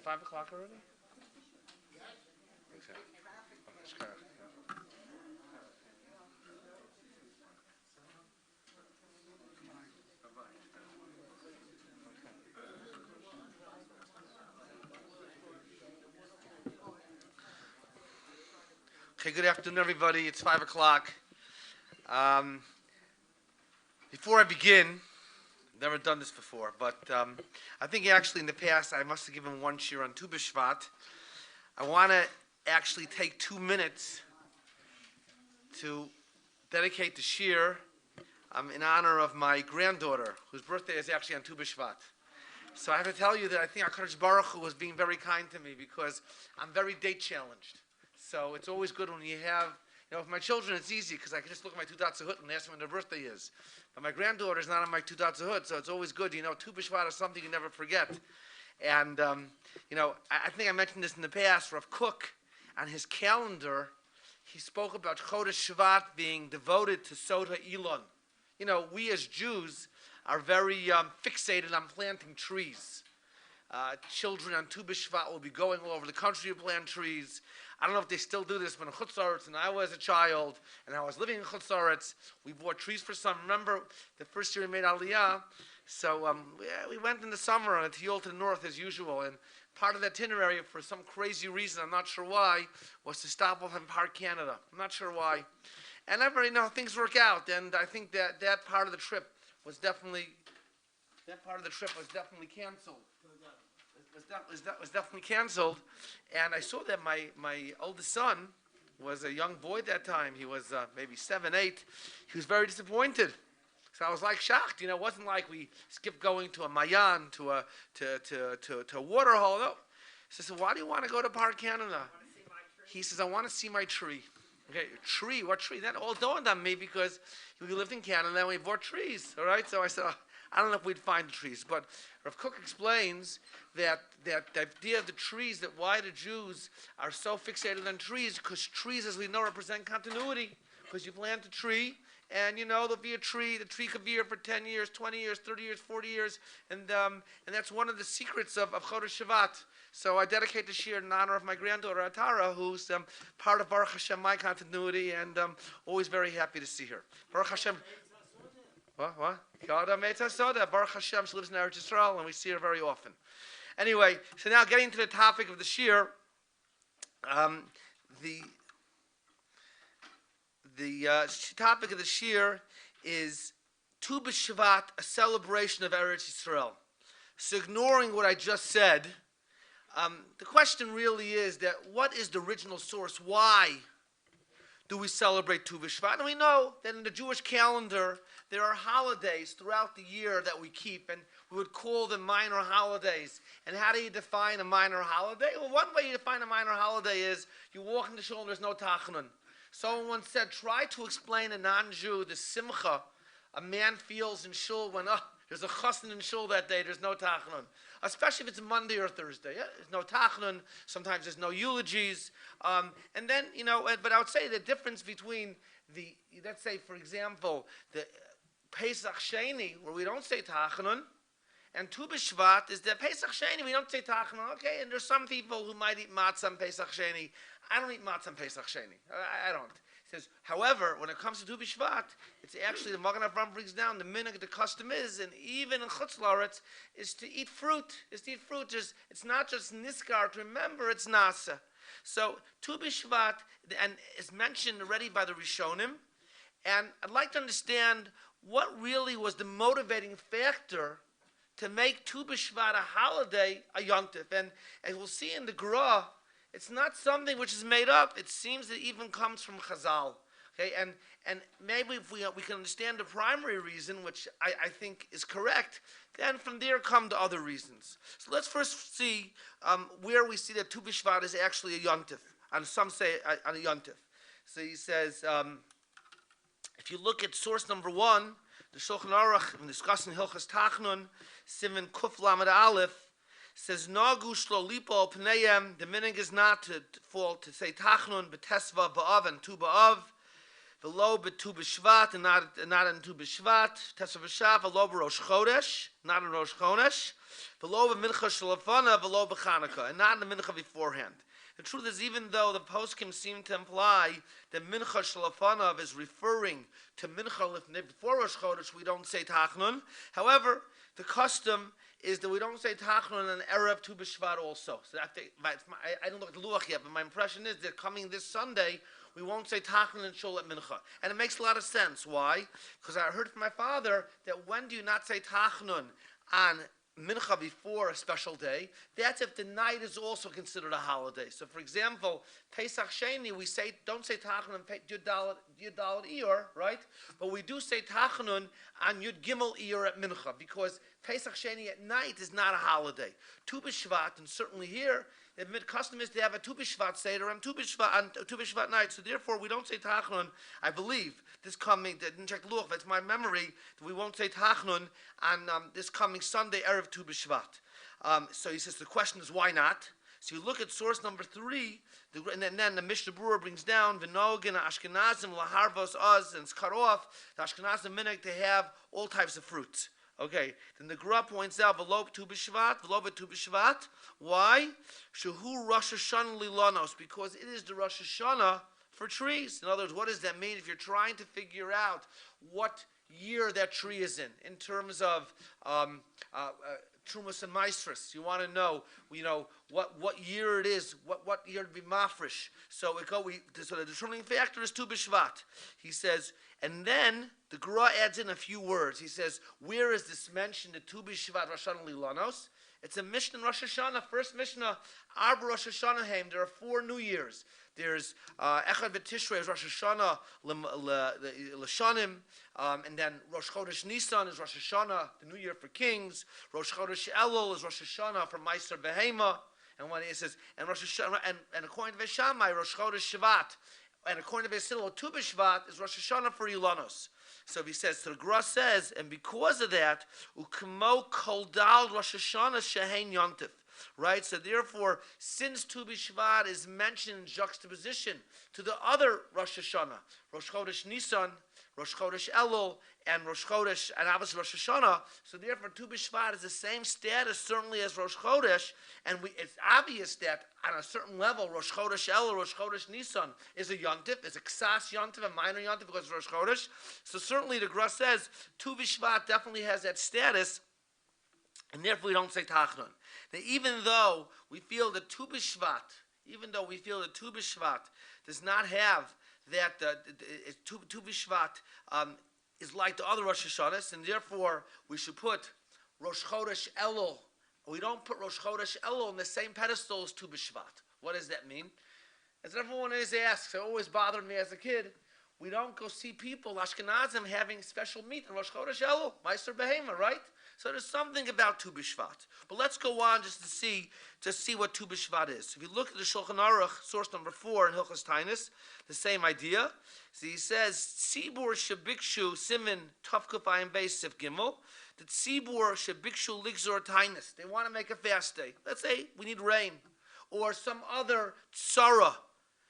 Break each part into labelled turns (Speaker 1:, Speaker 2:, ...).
Speaker 1: 5 o'clock already? Okay, good afternoon, everybody. It's 5 o'clock. Before I begin, I've never done this before, but I think actually in the past I must have given one shir on Tu B'Shvat. I want to actually take 2 minutes to dedicate the shir in honor of my granddaughter, whose birthday is actually on Tu B'Shvat. So I have to tell you that I think HaKadosh Baruch Hu was being very kind to me because I'm very date challenged. So it's always good when you have, with my children it's easy because I can just look at my 2 dots of hut and ask them when their birthday is. But my granddaughter's not on my 2 dots of hut, so it's always good. Tu B'Shvat is something you never forget. And, I think I mentioned this in the past. Rav Kook, on his calendar, he spoke about Chodesh Shevat being devoted to Sod HaIlon. We as Jews are very fixated on planting trees. Children on Tu B'Shvat will be going all over the country to plant trees. I don't know if they still do this, but in Chutz La'aretz, and I was a child, and I was living in Chutz La'aretz, we bought trees for some. Remember, the first year we made Aliyah, so we went in the summer on a tiyul to the north as usual, and part of the itinerary, for some crazy reason, I'm not sure why, was to stop off in Park Canada. I'm not sure why. And things work out, and I think that part of the trip was definitely canceled. Was definitely canceled, and I saw that my oldest son was a young boy at that time. He was maybe 7, 8. He was very disappointed. So I was like shocked. It wasn't like we skipped going to a mayan, to a water hole. No. He says, "Why do you want to go to Park Canada?" He says, "I want to see my tree." Okay, tree? What tree? That all dawned on me because we lived in Canada and we bought trees. All right, so I said, I don't know if we'd find the trees, but Rav Kook explains that the idea of the trees, that why the Jews are so fixated on trees, because trees, as we know, represent continuity. Because you plant a tree, and there'll be a tree. The tree could be here for 10 years, 20 years, 30 years, 40 years, and that's one of the secrets of Chodesh Shevat. So I dedicate the shir in honor of my granddaughter Atara, who's part of Baruch Hashem, my continuity, and always very happy to see her. Baruch Hashem. What? Baruch Hashem, she lives in Eretz Yisrael, and we see her very often. Anyway, so now getting to the topic of the shir, the topic of the shir is Tu B'Shvat, a celebration of Eretz Yisrael. So ignoring what I just said, the question really is that what is the original source? Why do we celebrate Tu B'Shvat? And we know that in the Jewish calendar, there are holidays throughout the year that we keep, and we would call them minor holidays. And how do you define a minor holiday? Well, one way you define a minor holiday is you walk in the shul and there's no tachanun. Someone once said, try to explain a non-Jew the simcha a man feels in shul when there's a chassan in shul that day, there's no tachanun. Especially if it's Monday or Thursday. Yeah? There's no tachanun, sometimes there's no eulogies. And then, but I would say the difference between let's say, for example, the Pesach Sheni, where we don't say tachanun, and Tu B'Shvat is that Pesach Sheni, we don't say tachanun. Okay, and there's some people who might eat matzah on Pesach Sheni. I don't eat matzah on Pesach Sheni. I don't. He says, however, when it comes to Tu B'Shvat, it's actually, the Magen Avraham brings down, the minhag, the custom is, and even in Chutz La'aretz, is to eat fruit. It's not just niskar, to remember it's nasa. So, Tu B'Shvat, and is mentioned already by the Rishonim, and I'd like to understand what really was the motivating factor to make Tu B'Shvat a holiday, a yontif. And as we'll see in the Gra, it's not something which is made up. It seems that it even comes from Chazal. Okay, and maybe if we can understand the primary reason, which I think is correct, then from there come the other reasons. So let's first see where we see that Tu B'Shvat is actually a yontif, and some say a yontif. So he says, if you look at source number 1, the Shulchan Aruch, when discussing Hilchas Tachnun, Siman Kuf Lamed Aleph, says Nagu Shlo Lipo Pneim. The meaning is not to fall to say Tachnun, B'Tesva Ba'av and Tu Ba'av. V'lo b'tu b'shvat, and not in tu b'shvat. Tesva v'shav, v'lo b'rosh chodesh, not in rosh chodesh. V'lo b'mincha shalafana, v'lo b'chanukah, and not in the mincha beforehand. The truth is, even though the poskim seem to imply that mincha shalafanav is referring to mincha before rosh chodesh, we don't say tachnun. However, the custom is that we don't say tachnun and erev tu b'shvat also. So I don't look at the luach yet, but my impression is that coming this Sunday, we won't say tachnun and shul at mincha. And it makes a lot of sense. Why? Because I heard from my father that when do you not say tachnun on mincha before a special day? That's if the night is also considered a holiday. So, for example, Pesach Sheni, we don't say tachnun and Yud Dalet Iyar, right? But we do say tachnun on Yud Gimel Iyar at mincha, because Pesach Sheni at night is not a holiday. Tu B'Shvat, and certainly here, the custom is to have a Tu B'Shvat Seder on Tu B'Shvat night. So therefore, we don't say tachnun. I believe this coming, didn't check the luach, that's my memory, that we won't say tachnun on this coming Sunday, Erev Tu B'Shvat. So he says, the question is, why not? So you look at source number 3, and then the Mishnah Berurah brings down, V'nogin Ashkenazim laharvos uz, and it's cut off, the Ashkenazim minhag to have all types of fruits. Okay, then the Gra points out, V'lo b'tu b'shvat. Why? Shehu Rosh Hashanah lilanos, because it is the Rosh Hashanah for trees. In other words, what does that mean? If you're trying to figure out what year that tree is in terms of Trumas and Maestris, you want to know, what year it is, what year to be mafresh. So so the determining factor is Tu B'Shvat. He says, and then the Gra adds in a few words. He says, where is this mentioned, the Tu B'Shvat Rosh Hashanah Lilanos? It's a Mishnah in Rosh Hashanah, first Mishnah, Arba Rosh Hashanah Haim. There are 4 New Years. There's Echad V'Tishrei is Rosh Hashanah L'Shanim, and then Rosh Chodesh Nisan is Rosh Hashanah, the New Year for Kings. Rosh Chodesh Elul is Rosh Hashanah for Meiser Behema. And when it says, and Rosh Hashanah, and according to Veshamai, Rosh Chodesh Shevat, and according to Vesilil, Tu B'Shvat is Rosh Hashanah for Ilanos. So he says, so the Gra says, and because of that, Ukmo Kol Dal Rosh Hashanah Shehein Yontif. Right? So therefore, since Tu B'Shvat is mentioned in juxtaposition to the other Rosh Hashanah, Rosh Chodesh Nisan, Rosh Chodesh Elul, and Rosh Chodesh, and obviously Rosh Hashanah, so therefore Tu B'Shvat is the same status certainly as Rosh Chodesh, and it's obvious that on a certain level, Rosh Chodesh Elul, Rosh Chodesh Nisan is a Yontif, is a Ksas Yontif, a minor Yontif because it's Rosh Chodesh. So certainly the Gra says Tu B'Shvat definitely has that status, and therefore we don't say Tachnun. Now, even though we feel that Tu B'Shvat does not have that Tu B'Shvat is like the other Rosh Hashanahs, and therefore we should put Rosh Chodesh Elul. We don't put Rosh Chodesh Elul on the same pedestal as Tu B'Shvat. What does that mean? As everyone always asks, it always bothered me as a kid. We don't go see people, Ashkenazim, having special meat on Rosh Chodesh Elul, Meiser Behema, right? So there's something about Tu B'Shvat. But let's go on just to see what Tu B'Shvat is. If you look at the Shulchan Aruch, source number 4 in Hilchos Tainis, the same idea. So he says, Tzibur Shebikshu Simin Tavkuf Ayin Beis Sif Gimel. The Tzibur Shebikshu Ligzor Tainis. They want to make a fast day. Let's say we need rain. Or some other tzara,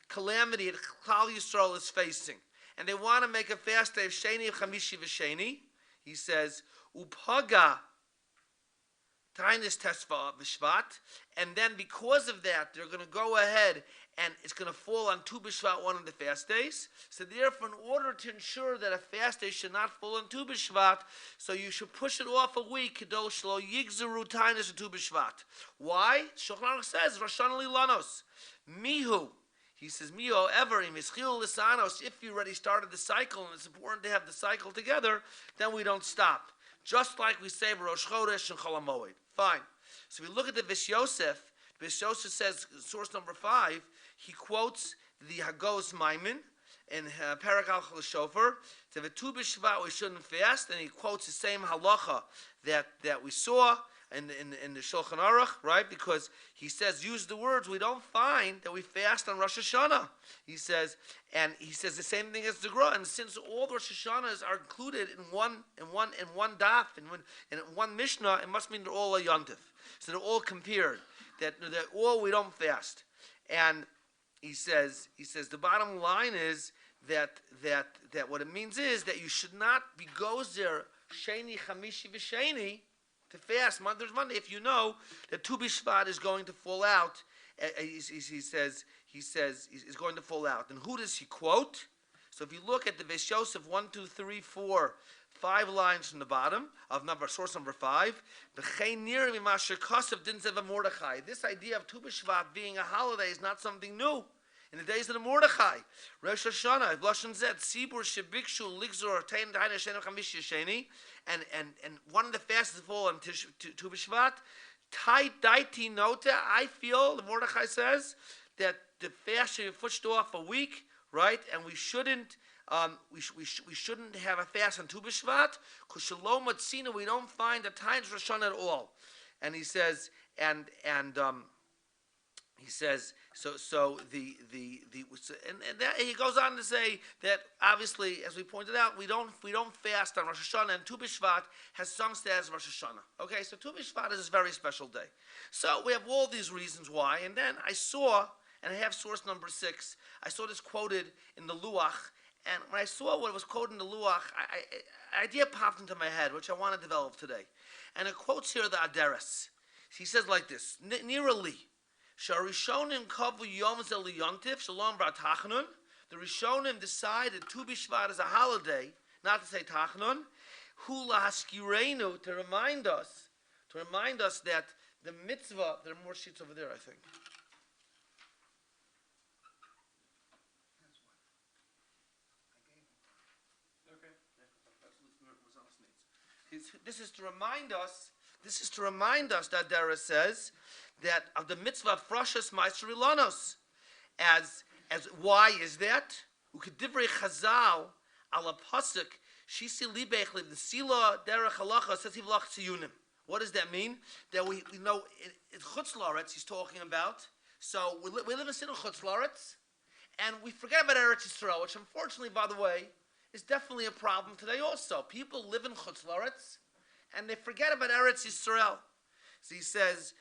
Speaker 1: calamity that Klal Yisrael is facing. And they want to make a fast day of Sheni, Chamishi, V'Sheni. He says, Upaga Tainis Tesva B'Shvat, and then because of that, they're going to go ahead and it's going to fall on Tu B'Shvat, one of the fast days. So therefore, in order to ensure that a fast day should not fall on Tu B'Shvat, so you should push it off a week, Kadosh Lo Yigzeru Tainis Tu B'Shvat. Why? Shulchan Aruch says, Rosh Hashanah Lilanos. Mihu. He says, Miho ever in Mischil Lisanos, if you already started the cycle, and it's important to have the cycle together, then we don't stop. Just like we say Rosh Chodesh and Chol HaMoed. Fine. So we look at the Vish Yosef. Vish Yosef says, source number 5, he quotes the Hagos Maimon in Parak Al Shofar. To the Tu B'Shvat we shouldn't fast, and he quotes the same halacha that we saw in the Shulchan Aruch, right? Because he says, use the words, we don't find that we fast on Rosh Hashanah. He says the same thing as the Gra. And since all the Rosh Hashanahs are included in one daf, in one Mishnah, it must mean they're all a yontif. So they're all compared. That all we don't fast. And he says the bottom line is that what it means is that you should not be gozer sheni chamishi v'sheni to fast Monday if you know that Tu B'Shvat is going to fall out. He says he's going to fall out. And who does he quote? So if you look at the Beis Yosef 1, 2, 3, 4, 5 lines from the bottom of source number 5, this idea of Tu B'Shvat being a holiday is not something new. In the days of the Mordechai, Rosh Hashanah, Lashon Zed, Sibur Shebikshu Ligzor Tein Daina Shenu Chamish Yesheni, and one of the fastest of all on Tu B'Shvat, Tight Daiti Nota. I feel the Mordechai says that the fast should be pushed off a week, right? And we shouldn't we shouldn't have a fast on Tu B'Shvat because Shalom Matzina we don't find the times Rosh Hashanah at all. And he says he says and that, he goes on to say that obviously, as we pointed out, we don't fast on Rosh Hashanah, and Tu B'Shvat has some status of Rosh Hashanah. Okay, so Tu B'Shvat is a very special day. So we have all these reasons why, and then I saw, and I have source number 6. I saw this quoted in the Luach, and when I saw what was quoted in the Luach, an idea popped into my head, which I want to develop today. And it quotes here the Aderes. He says like this: Nearly. Sharishonim kavu yom zeliyontif shalom bar tachanun. The Rishonim decided Tu B'Shvat is a holiday, not to say tachanun. Hu lahaskirenu, to remind us that the mitzvah. There are more sheets over there, I think. This is to remind us that Dara says that of the mitzvah of Frashas Meiser Ilanos. As why is that? Ukedivrei Chazal ala pasuk shisi libech liv the sila derech halacha says hivlach tziyunim. What does that mean? That we know in Chutz Laretz he's talking about. So we live in Chutz Laretz, and we forget about Eretz Yisrael, which unfortunately, by the way, is definitely a problem today. Also, people live in Chutz Laretz, and they forget about Eretz Yisrael. So he says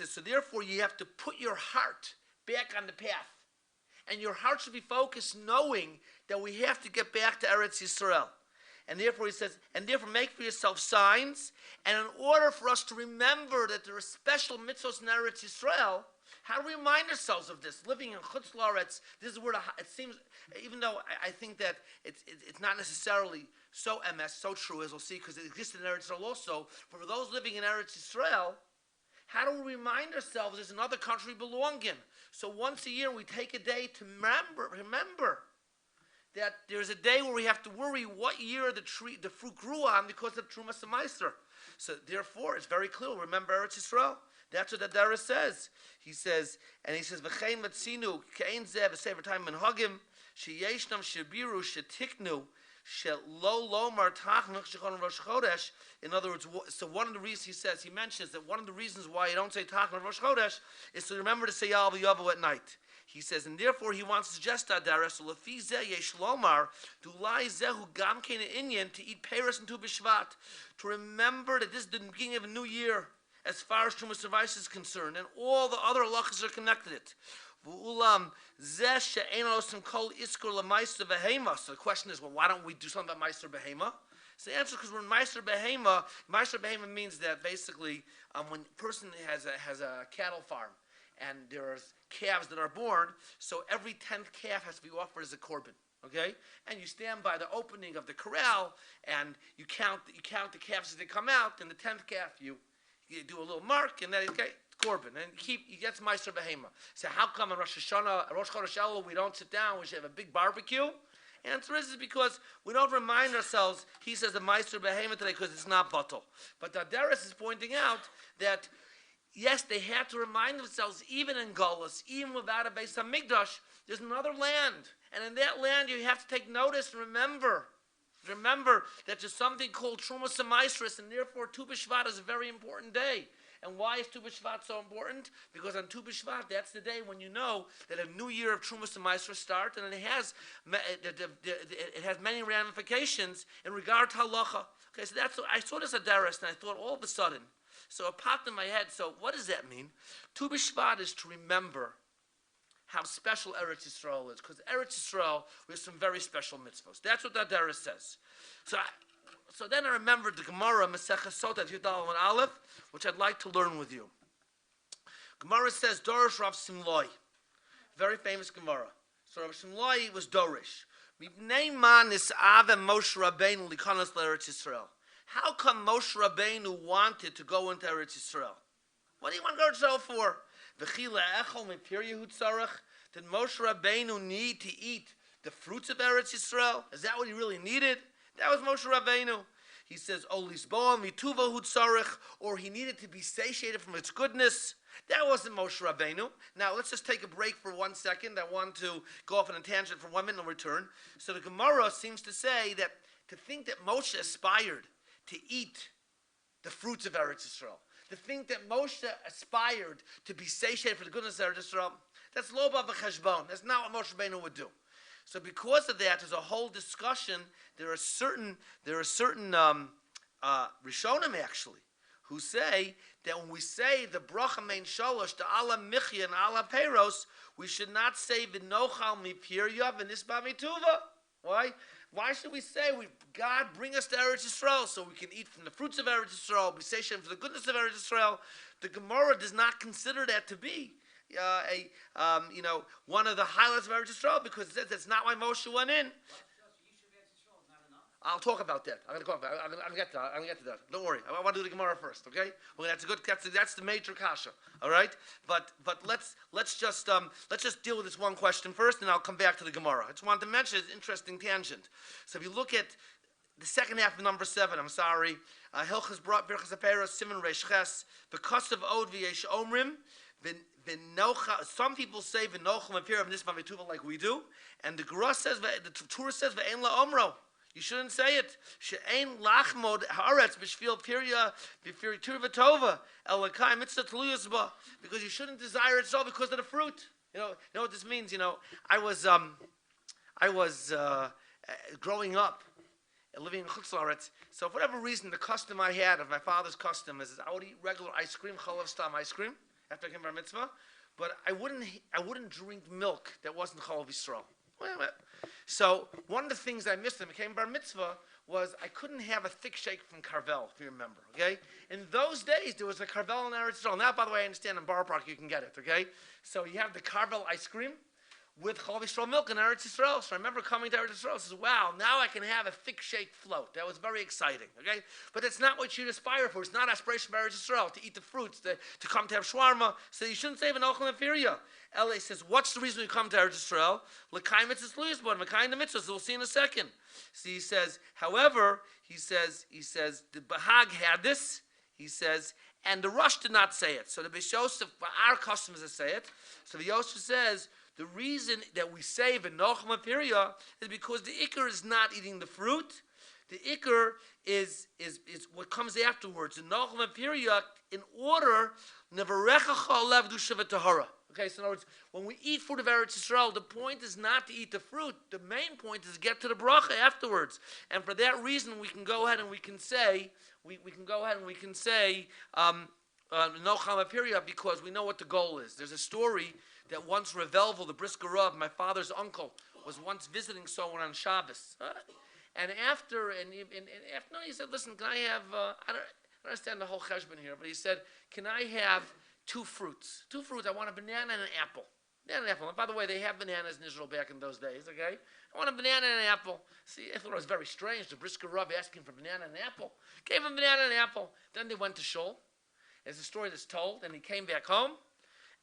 Speaker 1: so therefore you have to put your heart back on the path. And your heart should be focused knowing that we have to get back to Eretz Yisrael. And therefore he says, and therefore make for yourself signs. And in order for us to remember that there are special mitzvahs in Eretz Yisrael, how do we remind ourselves of this? Living in Chutz Laretz, this is where it seems, even though I think that it's not necessarily so MS, so true, as we'll see, because it exists in Eretz Yisrael also, but for those living in Eretz Yisrael, how do we remind ourselves there's another country we belong in? So once a year we take a day to remember that there's a day where we have to worry what year the fruit grew on because of Trumas Meiser. So therefore, it's very clear. Remember Eretz Yisrael. That's what the Dara says. He says, V'chein matzinu ke'ein zeh v'sever time menhagim sheyeshnam shebiru shetiknu shelo lomar tachnach shechon Rosh Chodesh. In other words, so one of the reasons he mentions that one of the reasons why you don't say tachnach Rosh Chodesh is to remember to say Yal v'Yavo at night. He says, and therefore he wants to suggest that Dara, so lefi zeh yesh lomar dulai zehu gam kein inyan to eat Paris and Tu B'Shvat, to remember that this is the beginning of a new year as far as Trumas Service is concerned, and all the other halachas are connected. So the question is, well, why don't we do something about Meiser Behema? So the answer is because we're in Meiser Behema means that basically when a person has a cattle farm and there's calves that are born, so every 10th calf has to be offered as a korban. Okay, and you stand by the opening of the corral and you count the calves as they come out, and the 10th calf you do a little mark, and then okay, korban, and you get Meiser Behema. So how come on Rosh Hashanah, Rosh Chodesh Elul, we don't sit down, we should have a big barbecue? Answer is because we don't remind ourselves, he says the Meiser Behema today because it's not batal. But the Aderes is pointing out that yes, they had to remind themselves, even in Golus, even without a Beis HaMikdash, there's another land. And in that land, you have to take notice and remember that there's something called Trumas Meiseris, and therefore Tu B'Shvat is a very important day. And why is Tu B'Shvat so important? Because on Tu B'Shvat, that's the day when you know that a new year of Trumas Meiseris starts, and it has many ramifications in regard to halacha. Okay, so I saw this Aderes, and I thought all of a sudden, so it popped in my head. So what does that mean? Tu B'Shvat is to remember how special Eretz Yisrael is. Because Eretz Yisrael, we have some very special mitzvahs. That's what that Dara says. So then I remembered the Gemara, Maseches Sota, Yudal and Aleph, which I'd like to learn with you. Gemara says, Dorish Rav Simloi. Very famous Gemara. So Rav Simloi was Dorish. Mibnei man is Ave Moshe Rabbeinu likanos l'Eretz Yisrael. How come Moshe Rabbeinu wanted to go into Eretz Yisrael? What do you want to go to Israel for? V'chila echol mipir Yehud tzarech. Did Moshe Rabbeinu need to eat the fruits of Eretz Yisrael? Is that what he really needed? That was Moshe Rabbeinu. He says, O lisboa mituva hu tzarech, or he needed to be satiated from its goodness. That wasn't Moshe Rabbeinu. Now, let's just take a break for 1 second. I want to go off on a tangent for 1 minute and return. So the Gemara seems to say that to think that Moshe aspired to eat the fruits of Eretz Yisrael, to think that Moshe aspired to be satiated for the goodness of Eretz Yisrael, that's lo ba v'cheshbon. That's not what Moshe Rabbeinu would do. So because of that, there's a whole discussion. There are certain Rishonim actually who say that when we say the bracha mein shalosh, the ala michya and ala peiros, we should not say v'nochal mipirya v'nisba mituva. Why? Why should we say, God bring us to Eretz Yisrael so we can eat from the fruits of Eretz Yisrael, be satiated for the goodness of Eretz Yisrael? The Gemara does not consider that to be one of the highlights of Eretz Yisrael, because it says that's not why Moshe went in. I'll talk about that. I'm going to get to that. Don't worry. I want to do the Gemara first, okay? Well, that's the major kasha, all right? But let's just deal with this one question first, and I'll come back to the Gemara. I just wanted to mention an interesting tangent. So if you look at the second half of number 7, Hilchas brought Birchas Aperos Simon Reish Ches because of Od v'Yesh Omrim. Some people say v'nochel mepir of nisma v'tuva like we do, and the Torah says v'ein la omro. You shouldn't say it. She'ein lachmod haaretz b'shvil pirya b'firitur v'tova elakai mitzvah teluyas ba, because you shouldn't desire it so because of the fruit. You know what this means. I was growing up and living in Chutz La'aretz. So for whatever reason, the custom I had of my father's custom is I would eat regular ice cream, chalav stam ice cream, after I came bar mitzvah, but I wouldn't drink milk that wasn't chalav Yisrael. So one of the things I missed when I became bar mitzvah was I couldn't have a thick shake from Carvel, if you remember, okay? In those days, there was a Carvel in Eretz Yisrael. Now, by the way, I understand in Bar Park you can get it, okay? So you have the Carvel ice cream with Chalav Yisrael milk in Eretz Yisrael. So I remember coming to Eretz Yisrael and says, wow, now I can have a thick shake float. That was very exciting, okay? But it's not what you'd aspire for. It's not aspiration for Eretz Yisrael, to eat the fruits, to come to have shawarma. So you shouldn't say v'nochel mefirya. L.A. says, what's the reason you come to Eretz Yisrael? L'kayim mitzvahs luyasbon, l'kayim the mitzvahs. We'll see in a second. So he says, however, he says the Bahag had this. He says, and the Rush did not say it. So the Beis Yosef, our customers to say it. So the Yosef says, the reason that we say v'nochel mefirya is because the ikar is not eating the fruit. The ikar is what comes afterwards. The nochel mefirya, in order nevarechacha lev dusha v'tahara. Okay, so in other words, when we eat food of Eretz Yisrael, the point is not to eat the fruit. The main point is to get to the bracha afterwards. And for that reason, we can go ahead and we can say nochel mefirya, because we know what the goal is. There's a story that once Revelvel, the Brisker Rav, my father's uncle, was once visiting someone on Shabbos. And after, he said, listen, can I have, I don't understand the whole cheshbon here, but he said, can I have two fruits? Two fruits, I want a banana and an apple. Banana and apple. And by the way, they have bananas in Israel back in those days, okay? I want a banana and an apple. See, I thought it was very strange, the Brisker Rav asking for banana and an apple. Gave him banana and an apple. Then they went to shul. There's a story that's told, and he came back home,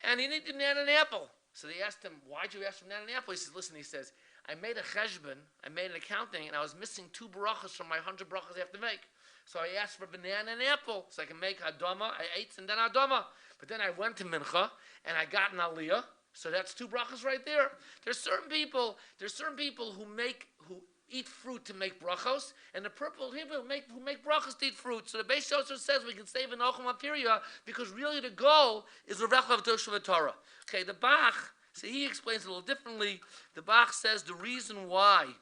Speaker 1: and he needed banana and an apple. So they asked him, why'd you ask for banana and an apple? He says, listen, he says, I made a cheshbon, I made an accounting, and I was missing 2 brachas from my 100 brachas I have to make. So I asked for banana and apple, so I can make hadama, I ate, and then hadama. But then I went to mincha, and I got an aliyah, so that's 2 brachas right there. There's certain people who eat fruit to make brachos, and the purple people who make brachos to eat fruit. So the Beis Yosef says we can save an ochel mafirya, because really the goal is revecha v'tosha v'torah. Okay, the Bach, so he explains it a little differently. The Bach says the reason why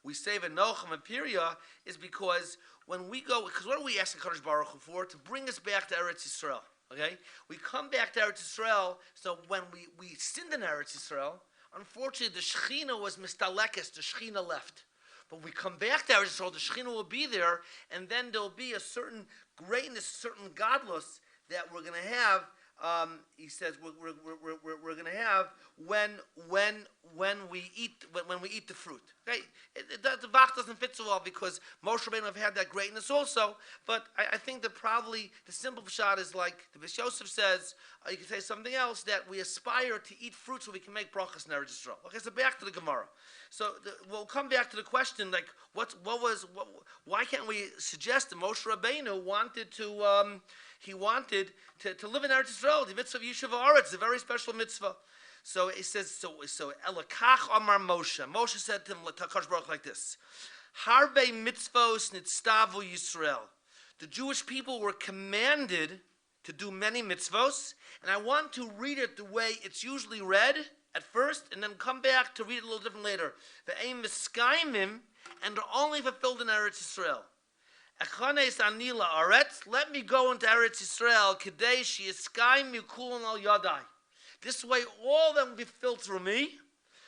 Speaker 1: we save a nochel mafirya is because when we go, because what are we asking Kadosh Baruch Hu for? To bring us back to Eretz Yisrael. Okay? We come back to Eretz Yisrael, so when we sinned in Eretz Yisrael, unfortunately the Shechina was mistalekes, the Shechina left. But we come back to Eretz Yisrael, the Shechina will be there, and then there'll be a certain greatness, certain godless that we're going to have. He says we're going to have when we eat the fruit. Okay, the Bach doesn't fit so well because Moshe Rabbeinu have had that greatness also. But I think that probably the simple pshat is like the Beis Yosef says. You can say something else that we aspire to eat fruit so we can make brachas in Eretz Yisrael. Okay, so back to the Gemara. So we'll come back to the question like why can't we suggest that Moshe Rabbeinu wanted to live in Eretz Yisrael, the mitzvah of Yeshiva Eretz, a very special mitzvah. So it says, so Elakach Amar Moshe. Moshe said to him, Kadosh Baruch like this: Harbe mitzvos nitztavu Yisrael. The Jewish people were commanded to do many mitzvos, and I want to read it the way it's usually read at first, and then come back to read it a little different later. The aim is skaimim, and they're only fulfilled in Eretz Yisrael. Let me go into Eretz Yisrael. Kadesh yiskaim yukulon al yadai. This way, all of them will be filled through me.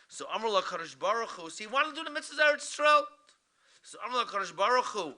Speaker 1: So Amar la Kadosh Baruch Hu. So he wanted to do the mitzvahs of Eretz Yisrael. So Amar la Kadosh Baruch Hu.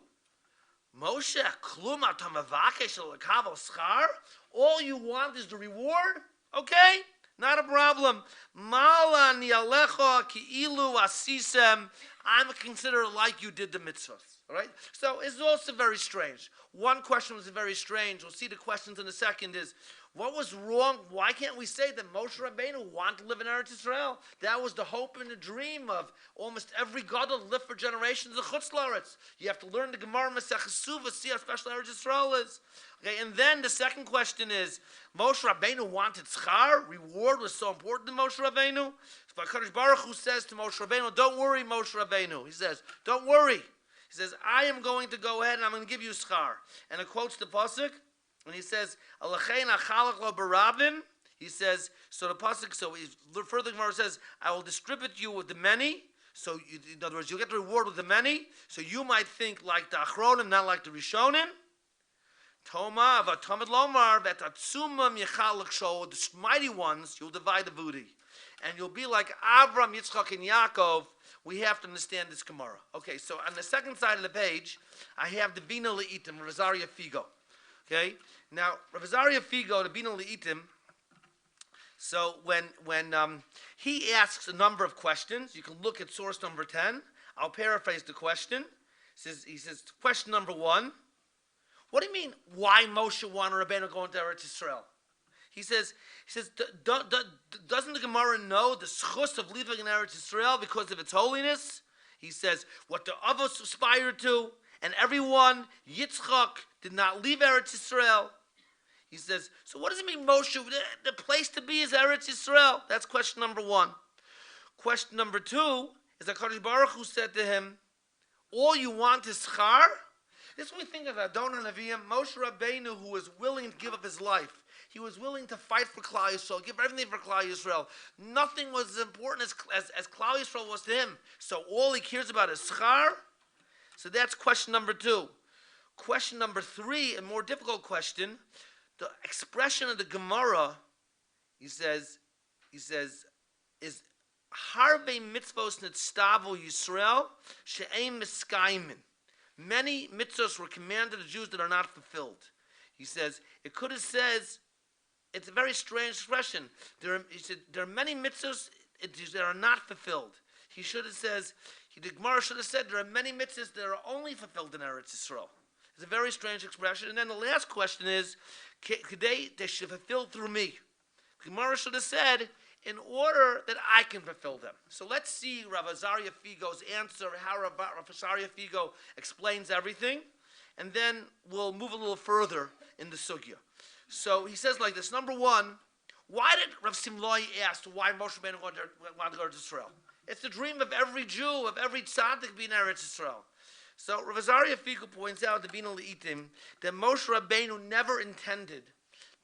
Speaker 1: Moshe, klum atam avakesh lekavel schar. All you want is the reward. Okay, not a problem. Malan yalecha ki'ilu asisem. I'm considered like you did the mitzvahs. All right? So it's also very strange. One question was very strange. We'll see the questions in a second is, what was wrong? Why can't we say that Moshe Rabbeinu wanted to live in Eretz Yisrael? That was the hope and the dream of almost every gadol to live for generations of Chutz La'aretz. You have to learn the Gemara Masechus Suva, see how special Eretz Yisrael is. Okay, and then the second question is, Moshe Rabbeinu wanted schar, reward was so important to Moshe Rabbeinu. So HaKadosh Baruch Hu says to Moshe Rabbeinu, don't worry, Moshe Rabbeinu. He says, don't worry. He says, I am going to go ahead and I'm going to give you schar. And it quotes the pasuk, and he says, Alachein achalach lo barabim. He says, so the pasuk, so further Gemara says, I will distribute you with the many. So in other words, you'll get the reward with the many. So you might think like the achronim, not like the rishonim. Toma v'tamid lomar v'tatsumam yechalach shol. The mighty ones, you'll divide the booty, and you'll be like Avram, Yitzchak, and Yaakov. We have to understand this Gemara. Okay, so on the second side of the page, I have the Bina Le'itim, Rav Azaria Figo. Okay, now Rav Azaria Figo, the Bina Le'itim. So when he asks a number of questions, you can look at source number 10. I'll paraphrase the question. He says, question number 1. What do you mean? Why Moshe wanted Rabbeinu go into Eretz Yisrael? He says, doesn't the Gemara know the schus of living in Eretz Yisrael because of its holiness? He says, what the Avos aspired to, and everyone, Yitzchak, did not leave Eretz Yisrael. He says, so what does it mean, Moshe? The place to be is Eretz Yisrael. That's question number 1. Question number 2 is that HaKadosh Baruch Hu said to him, all you want is schar? This is when we think of Adon HaNeviim, Moshe Rabbeinu, who was willing to give up his life. He was willing to fight for Klal Yisrael, give everything for Klal Yisrael. Nothing was as important as Klal Yisrael was to him. So all he cares about is schar. So that's question number 2. Question number 3, a more difficult question. The expression of the Gemara, he says, is harbe mitzvos nitztavu Yisrael she'ein miskaimin. Many mitzvos were commanded to Jews that are not fulfilled. He says, it could have says, it's a very strange expression. He said, there are many mitzvos that are not fulfilled. He should have says, the Gemara should have said, there are many mitzvos that are only fulfilled in Eretz Yisrael. It's a very strange expression. And then the last question is, they should fulfill through me. The Gemara should have said, in order that I can fulfill them. So let's see Rav Azaria Figo's answer, how Rav Azaria Figo explains everything, and then we'll move a little further in the sugya. So he says like this. Number 1, why did Rav Simlai ask why Moshe Rabbeinu wanted to go to Israel? It's the dream of every Jew, of every tzaddik being Eretz Yisrael. So Rav Azaria Figo points out the Bina Le'itim that Moshe Rabbeinu never intended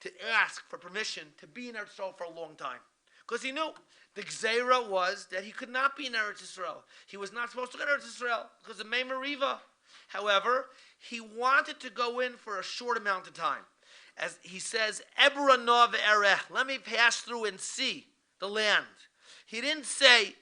Speaker 1: to ask for permission to be in Eretz Yisrael for a long time. Because he knew the Gzeira was that he could not be in Eretz Yisrael. He was not supposed to go to Eretz Yisrael because of Mei Meriva. However, he wanted to go in for a short amount of time. as he says, Ebra no ve'erech, let me pass through and see the land. He didn't say,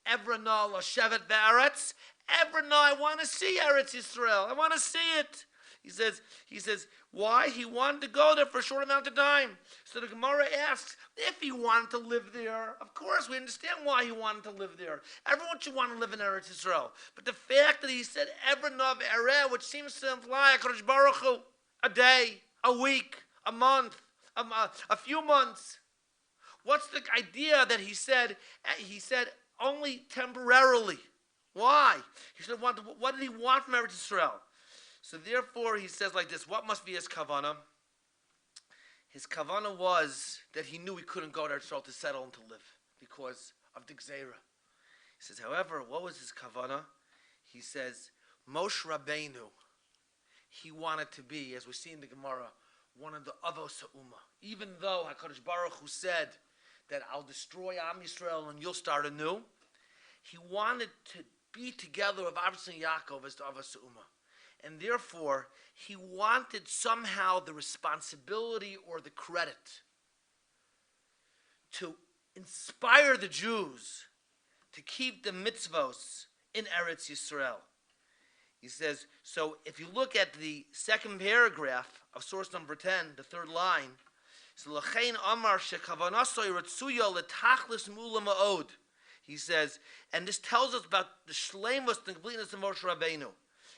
Speaker 1: Ebra no la Shevat ve'eretz. Ebra no, I want to see Eretz Yisrael. I want to see it. He says, why? He wanted to go there for a short amount of time. So the Gemara asks, if he wanted to live there, of course we understand why he wanted to live there. Everyone should want to live in Eretz Yisrael. But the fact that he said, Ebra no ve'erech, which seems to imply HaKadosh Baruch Hu, a day, a week, a month, a few months. What's the idea that he said only temporarily? Why? He said, what did he want from Eretz Yisrael? So therefore, he says like this, what must be his kavanah? His kavanah was that he knew he couldn't go to Eretz Yisrael to settle and to live because of the Gzeira. He says, however, what was his kavanah? He says, Moshe Rabbeinu, he wanted to be, as we see in the Gemara, one of the Avos HaUmah. Even though HaKadosh Baruch Hu said that I'll destroy Am Yisrael and you'll start anew, he wanted to be together with Avraham and Yaakov as the Avos HaUmah. And therefore, he wanted somehow the responsibility or the credit to inspire the Jews to keep the mitzvos in Eretz Yisrael. He says, so if you look at the second paragraph of source number 10, the third line, so L'chein Amar shekavanasoi retzuya letachlis mula ma'od. He says, and this tells us about the shleimus, the completeness of Moshe Rabbeinu.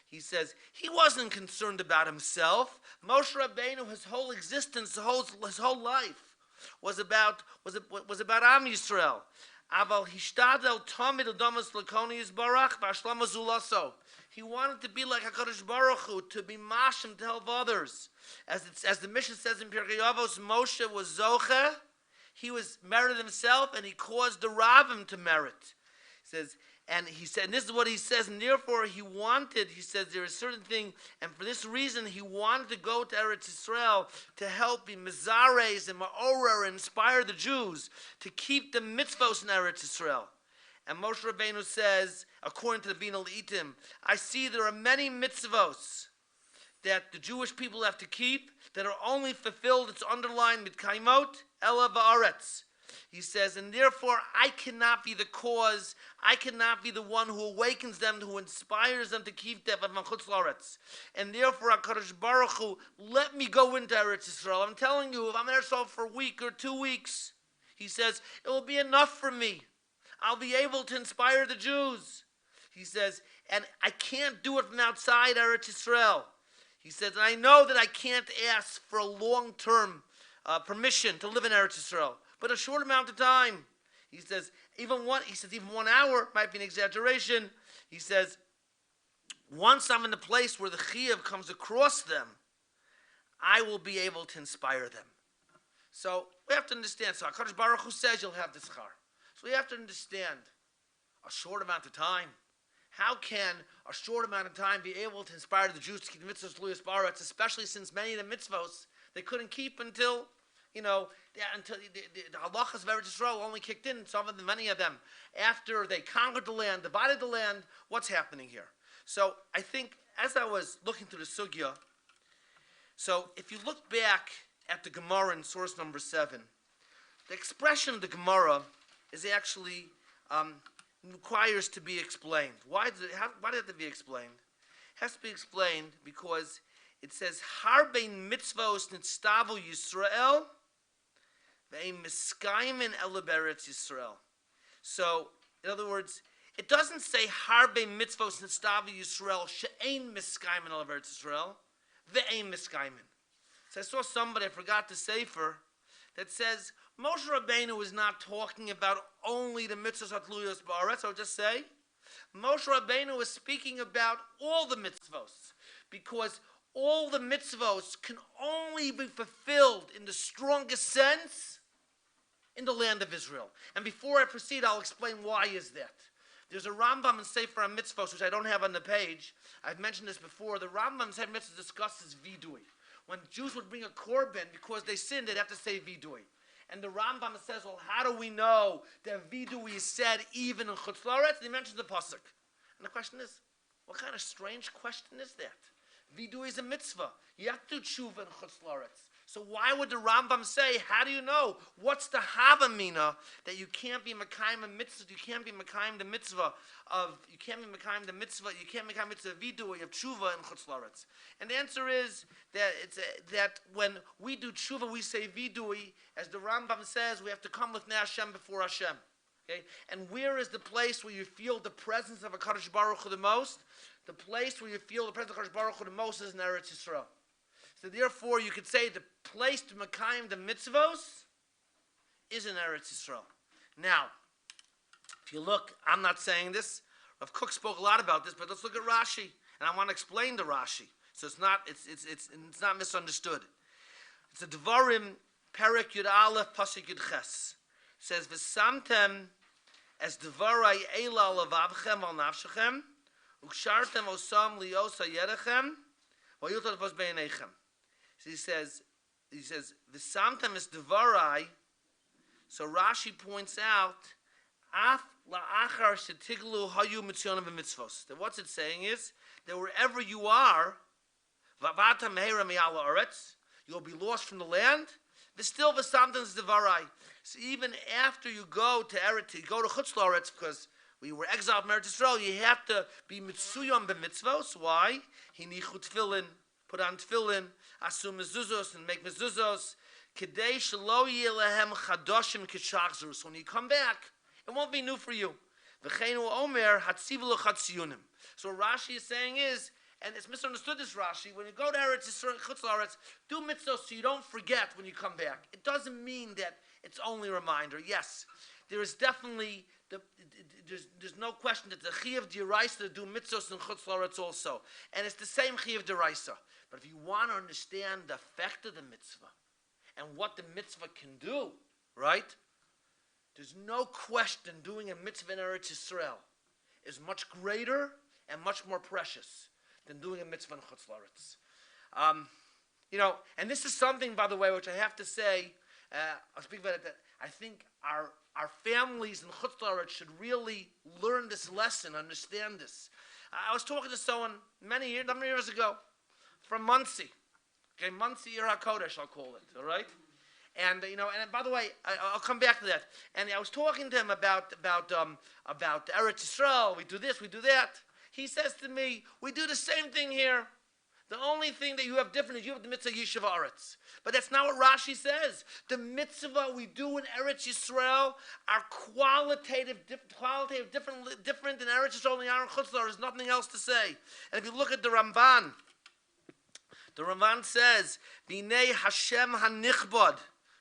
Speaker 1: He says, he wasn't concerned about himself. Moshe Rabbeinu, his whole existence, his whole life was about Am Yisrael. Aval hishtadel tamid adamas lakoni yisbarach v'ashlama zulaso. He wanted to be like HaKadosh Baruch Hu, to be mashim, to help others. As the Mishnah says in Pirkei Avos, Moshe was zoche. He was merited himself, and he caused the Ravim to merit. He says, and this is what he says, and therefore he says there is a certain thing, and for this reason he wanted to go to Eretz Yisrael to help be Mizares and Ma'orah and inspire the Jews to keep the mitzvos in Eretz Yisrael. And Moshe Rabbeinu says, according to the Bina L'Itim, I see there are many mitzvos that the Jewish people have to keep that are only fulfilled, it's underlined, mitkaimot, ela ba'aretz. He says, and therefore I cannot be the cause, I cannot be the one who awakens them, who inspires them to keep them at Chutz La'aretz. And therefore, HaKadosh Baruch Hu, let me go into Eretz Yisrael. I'm telling you, if I'm in Eretz Yisrael for a week or 2 weeks, he says, it will be enough for me. I'll be able to inspire the Jews. He says, and I can't do it from outside Eretz Yisrael. He says, and I know that I can't ask for a long-term permission to live in Eretz Yisrael, but a short amount of time. He says, even 1 hour might be an exaggeration. He says, once I'm in the place where the Chiyuv comes across them, I will be able to inspire them. So we have to understand. So HaKadosh Baruch Hu says you'll have the schar. So we have to understand a short amount of time. How can a short amount of time be able to inspire the Jews to keep the mitzvahs Luyas Baretz, especially since many of the mitzvahs they couldn't keep until the halachas of Eretz Yisrael only kicked in, many of them, after they conquered the land, divided the land. What's happening here? So I think as I was looking through the sugya, so if you look back at the Gemara in source number 7, the expression of the Gemara is actually requires to be explained. Why did it have to be explained? It has to be explained because it says Harbein mitzvos nitstavu Yisrael ve'im miskaymin el beretz Yisrael. So, in other words, it doesn't say Harbein mitzvos nitstavu Yisrael she'ein miskaymin el beretz Yisrael ve'im miskaymin. So I saw somebody, I forgot the sefer, that says Moshe Rabbeinu is not talking about only the mitzvahs hatluyos ba'aretz. I'll just say Moshe Rabbeinu is speaking about all the mitzvahs, because all the mitzvahs can only be fulfilled in the strongest sense in the land of Israel. And before I proceed, I'll explain why is that. There's a Rambam in Sefer HaMitzvos, which I don't have on the page. I've mentioned this before. The Rambam in Sefer HaMitzvos discusses vidui. When Jews would bring a korban because they sinned, they'd have to say vidui. And the Rambam says, well, how do we know that vidui is said even in Chutz La'aretz? And he mentions the pasuk. And the question is, what kind of strange question is that? Vidui is a mitzvah. You have to do tshuva in Chutz La'aretz. So why would the Rambam say, how do you know? What's the Havamina that you can't be Mekayim a mitzvah, you can't be Mekayim the mitzvah of, you can't be Mekayim the mitzvah, you can't Mekayim mitzvah of vidui, of tshuva and chutz laretz? And the answer is that that when we do tshuva, we say vidui, as the Rambam says, we have to come with Hashem before Hashem. Okay? And where is the place where you feel the presence of a Kadosh Baruch Hu the most? The place where you feel the presence of Kadosh Baruch Hu the most is in Eretz Yisrael. So therefore, you could say the place to Mekayim the mitzvos is in Eretz Yisrael. Now, if you look, I'm not saying this. Rav Kook spoke a lot about this, but let's look at Rashi, and I want to explain the Rashi, so it's not misunderstood. It's a Devarim Perek Yud Aleph Pasuk Yud Ches. It says V'samtem es Devarai Eila Levavchem Al Nafshechem Ukshartem Osam Lios Hayedechem Vayutat Vos Beinechem. So he says, V'samtem es Devarai. So Rashi points out, Af la'achar shetiglu hayu mitzyonim v'mitzvos. That what's it saying is that wherever you are, v'avata mehera miyala Eretz, you'll be lost from the land. Still, v'samtem es Devarai. So even after you go to Eretz, you go to Chutz Laretz, because we were exiled from Eretz Yisrael, you have to be mitzuyom b'mitzvos. Why? Hinichu tefillin, put on tefillin, asum mezuzos, and make mezuzos. Kedei shelo yelehem chadoshim k'shachzrus. So when you come back, it won't be new for you. V'cheinu omer hatzivu l'chatziyunim. So what Rashi is saying is, and it's misunderstood this Rashi, when you go to Eretz Yisrael, Chutz Laretz, do mitzvos so you don't forget when you come back. It doesn't mean that it's only a reminder. Yes, there is definitely, there's no question that the Chiyuv D'Oraisa to do mitzvos in Chutz Laretz also. And it's the same Chiyuv D'Oraisa. But if you want to understand the effect of the mitzvah and what the mitzvah can do, right? There's no question doing a mitzvah in Eretz Yisrael is much greater and much more precious than doing a mitzvah in Chutz Laretz. And this is something, by the way, which I have to say, I'll speak about it, that I think our families in Chutz Laretz should really learn this lesson, understand this. I was talking to someone many years ago from Muncie. Okay, Muncie Ir HaKodesh, I'll call it, all right? And and by the way, I'll come back to that. And I was talking to him about Eretz Yisrael. We do this, we do that. He says to me, we do the same thing here. The only thing that you have different is you have the mitzvah Yishuv Eretz. But that's not what Rashi says. The mitzvah we do in Eretz Yisrael are qualitative different than Eretz Yisrael and Yaron Chutz Laretz. There's nothing else to say. And if you look at the Ramban the says, B'nei Hashem HaNichbod.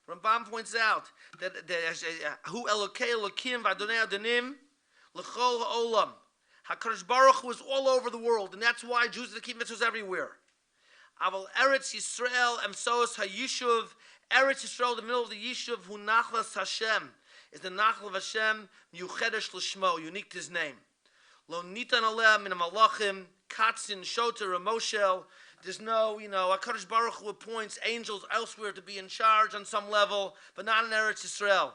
Speaker 1: Ramban points out that Hu Elokei Elokim V'Adonai Adonim L'chol Ha'olam. HaKadosh Baruch Hu is all over the world, and that's why Jews keep mitzvahs everywhere. Aval Eretz Yisrael Emsos HaYishuv. Eretz Yisrael, the middle of the Yishuv, Hu Nachlas Hashem, is the Nachal of Hashem, Miuchedesh L'Shmo, unique to his name. Lo Nitan Aleh Min HaMalachim, Katzin, Shoter, Moshel. There's no, HaKadosh Baruch Hu appoints angels elsewhere to be in charge on some level, but not in Eretz Yisrael.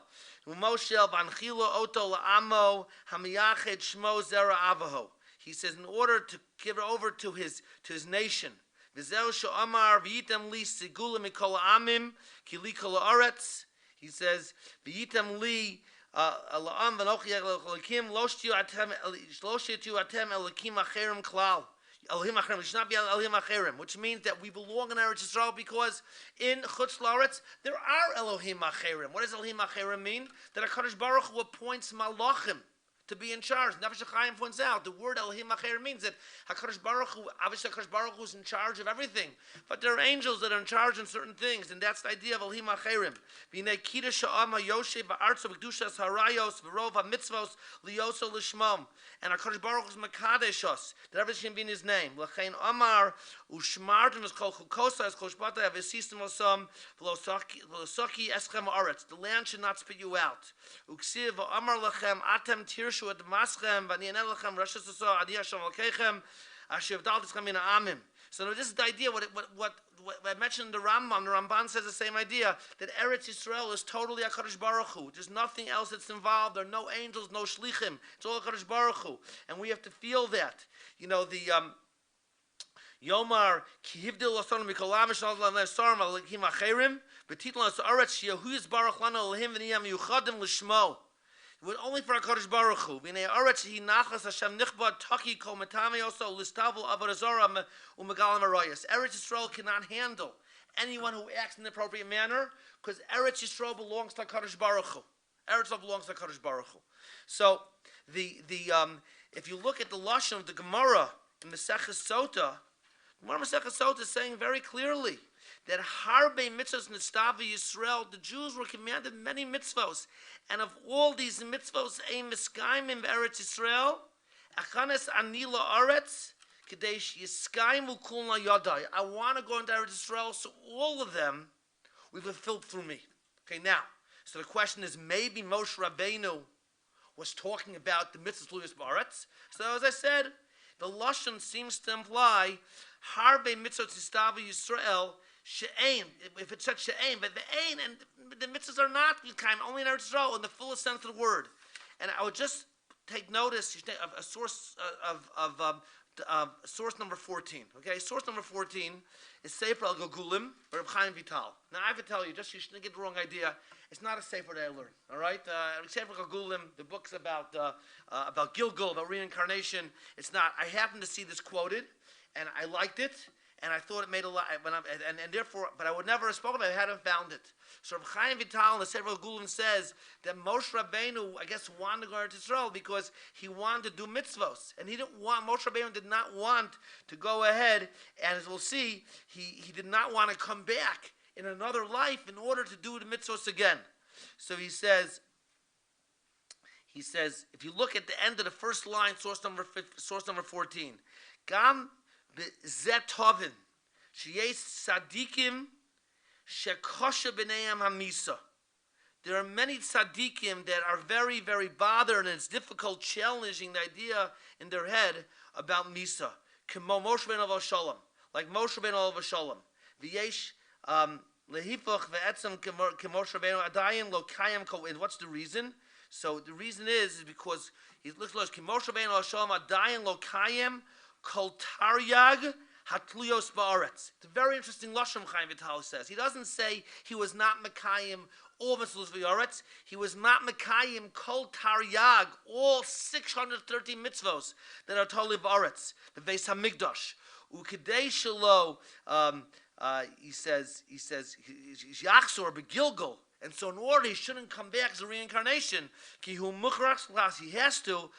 Speaker 1: Moshel Banchilo Oto La'amo Hamiyached Shmo Zera Avaho. He says, in order to give it over to his nation, V'zeu she'amar v'yitem li sigula mikol ha'amim ki li kol ha'aretz. He says, v'yitem li la'am v'nochi elokim lo shtiu atem elokim acherim klal. Elohim Acherim, it should not be Elohim Acherim, which means that we belong in Eretz Yisrael because in Chutz Laretz there are Elohim Acherim. What does Elohim Acherim mean? That HaKadosh Baruch Hu appoints malachim to be in charge. Nefesh Chayim points out the word Elohim Acherim means that HaKadosh Baruch Hu, obviously HaKadosh Baruch Hu is in charge of everything, but there are angels that are in charge in certain things, and that's the idea of Elohim Acherim. V'nei kida sha'ama yoshe ba'artzo b'kedushas harayos v'rov ha'mitzvos liyoso l'shmom. And HaKadosh Baruch Hu is makadesh us, that everything be in His name. L'chein Amar u'shmartim es kol chukosa es kol shpata v'sistim osam v'losoki eschem ha'aretz. The land should not spit you out. U'ksiv v'amar lechem atem tirshu et maschem v'ani enel lechem rashas oso adi Hashem alkeichem asher v'dal tischem min ha'amim. So this is the idea, what I mentioned in the Ramban says the same idea, that Eretz Yisrael is totally HaKadosh Baruch Hu. There's nothing else that's involved. There are no angels, no shlichim. It's all HaKadosh Baruch Hu. And we have to feel that. Yomar ki hivdil lasonim mikolam shal lasorim alekim acherim betitlan asaretz Yehu's baruch lanu alehim v'niyam yuchadim l'shmo. With only for HaKadosh Baruch Hu. B'nei Eretz hi nachas Hashem nichbad taki kol matami also listavel avodah zarah u'megalim arayos. Eretz Yisrael cannot handle anyone who acts in the appropriate manner because Eretz Yisrael belongs to HaKadosh Baruch Hu. Eretz Yisrael belongs to HaKadosh Baruch Hu. So if you look at the lashon of the Gemara in Maseches Sota, Gemara Maseches Sota is saying very clearly that harbe mitzvos nistav Yisrael, the Jews were commanded many mitzvos, and of all these mitzvos, ein miskaimim Eretz Yisrael, achanes anila Eretz, kadesh yiskaimu kulna yadai. I want to go into Eretz Yisrael, so all of them will be fulfilled through me. Okay, now, so the question is, maybe Moshe Rabbeinu was talking about the mitzvahs Luyas Ba'aretz. So as I said, the lashon seems to imply harbe mitzvot nistav Yisrael. She'ain, if it said she'ain, but the ain and the mitzvahs are not kind, only in Eretz Yisrael in the fullest sense of the word. And I would just take notice of a source source number 14. Okay, source number 14 is Sefer Al Gagulim by Rabbi Chayim Vital. Now I have to tell you, just so you shouldn't get the wrong idea, it's not a sefer that I learned. All right, Sefer Al Gagulim, the book's about Gilgul, about reincarnation. It's not. I happened to see this quoted, and I liked it. And I thought it made a lot, and therefore, but I would never have spoken about it if I hadn't found it. So Rabbi Chayim Vital in the Sefer Gulim says that Moshe Rabbeinu, I guess, wanted to go to Israel because he wanted to do mitzvos, and Moshe Rabbeinu did not want to go ahead, and as we'll see, he did not want to come back in another life in order to do the mitzvos again. So he says, if you look at the end of the first line, source number 14, Gam Zetovin, sheyesh tzadikim shekosha b'neiam hamisa. There are many tzadikim that are very, very bothered, and it's difficult, challenging the idea in their head about misa. K'mo Moshe ben Olav Shalom, like Moshe ben Olav Shalom. V'yesh lehipoch ve'etzem k'Moshe ben Adayin lo kayim kol. And what's the reason? So the reason is because he looks like Moshe ben Olav Shalom Adayin lo kayim. Kol taryag hatlios ba'aretz. It's a very interesting lashon Chayim Vital says. He doesn't say he was not mekayim all mitzvos v'yaretz. He was not mekayim kol taryag, all 613 mitzvos that are totally ba'aretz. The Beis Hamikdash. Ukidei shelo. He says yachzor begilgul. And so in order he shouldn't come back as a reincarnation, he has to.